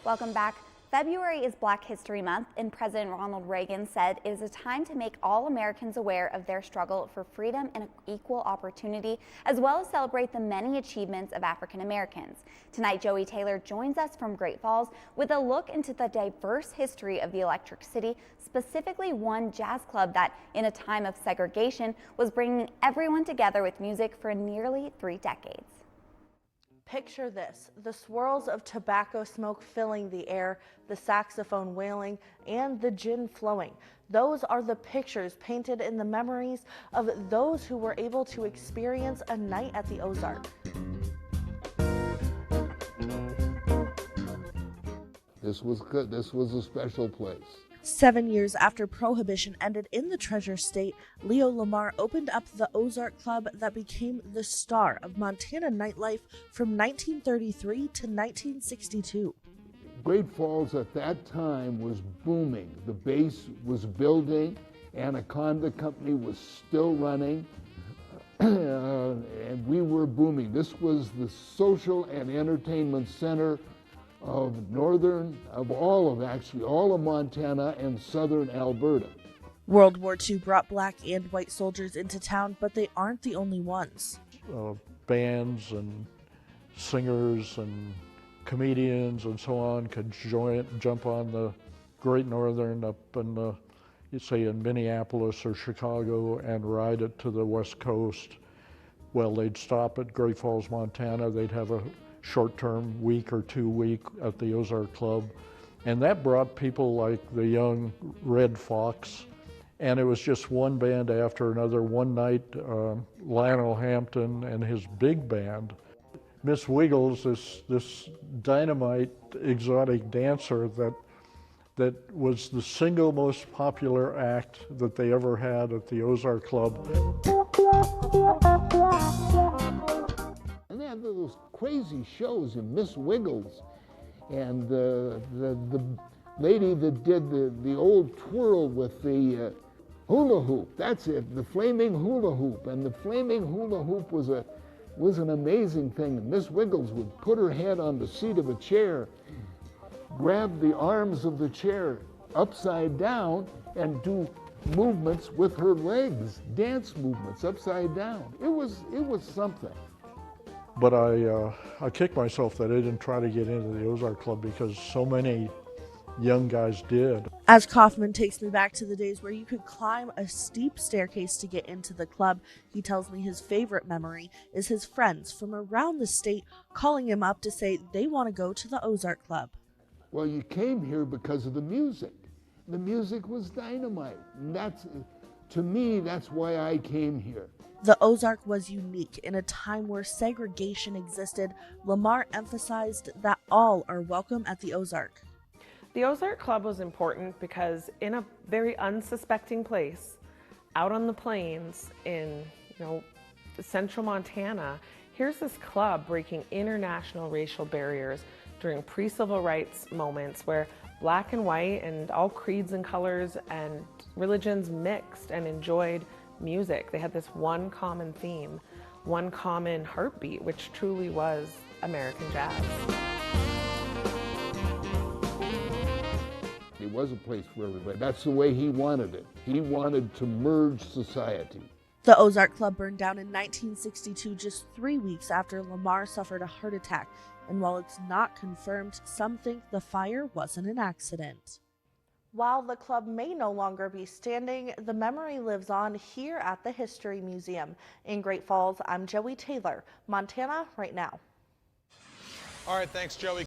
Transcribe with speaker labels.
Speaker 1: Welcome back. February is Black History Month, and President Ronald Reagan said it is a time to make all Americans aware of their struggle for freedom and equal opportunity, as well as celebrate the many achievements of African Americans. Tonight, Joey Taylor joins us from Great Falls with a look into the diverse history of the Electric City, specifically one jazz club that, in a time of segregation, was bringing everyone together with music for nearly 3 decades.
Speaker 2: Picture this, the swirls of tobacco smoke filling the air, the saxophone wailing, and the gin flowing. Those are the pictures painted in the memories of those who were able to experience a night at the Ozark.
Speaker 3: This was good. This was a special place.
Speaker 2: 7 years after Prohibition ended in the Treasure State, Leo Lamar opened up the Ozark Club that became the star of Montana nightlife from 1933 to 1962.
Speaker 3: Great Falls at that time was booming. The base was building, Anaconda Company was still running, and we were booming. This was the social and entertainment center of all of Montana and southern Alberta.
Speaker 2: World War II brought black and white soldiers into town, but they aren't the only ones.
Speaker 4: Bands and singers and comedians and so on could jump on the Great Northern up in, say, in Minneapolis or Chicago and ride it to the West Coast. Well, they'd stop at Great Falls, Montana. They'd have a short-term week or 2 week at the Ozark Club, and that brought people like the young Red Fox, and it was just one band after another. One night, Lionel Hampton and his big band, Miss Wiggles, this dynamite exotic dancer that was the single most popular act that they ever had at the Ozark Club.
Speaker 3: And those crazy shows in Miss Wiggles, and the lady that did the old twirl with the hula hoop. That's it, the flaming hula hoop. And the flaming hula hoop was an amazing thing. Miss Wiggles would put her head on the seat of a chair, grab the arms of the chair upside down, and do movements with her legs, dance movements upside down. It was something.
Speaker 4: But I kicked myself that I didn't try to get into the Ozark Club because so many young guys did.
Speaker 2: As Kaufman takes me back to the days where you could climb a steep staircase to get into the club, he tells me his favorite memory is his friends from around the state calling him up to say they want to go to the Ozark Club.
Speaker 3: Well, you came here because of the music. The music was dynamite. And to me, that's why I came here.
Speaker 2: The Ozark was unique in a time where segregation existed. Lamar emphasized that all are welcome at the Ozark.
Speaker 5: The Ozark Club was important because in a very unsuspecting place, out on the plains in, central Montana, here's this club breaking international racial barriers during pre-civil rights moments where black and white and all creeds and colors and religions mixed and enjoyed music. They had this one common theme, one common heartbeat, which truly was American jazz.
Speaker 3: It was a place for everybody. That's the way he wanted it. He wanted to merge society.
Speaker 2: The Ozark Club burned down in 1962, just 3 weeks after Lamar suffered a heart attack. And while it's not confirmed, some think the fire wasn't an accident. While the club may no longer be standing, the memory lives on here at the History Museum. In Great Falls, I'm Joey Taylor, Montana Right Now.
Speaker 6: All right, thanks, Joey.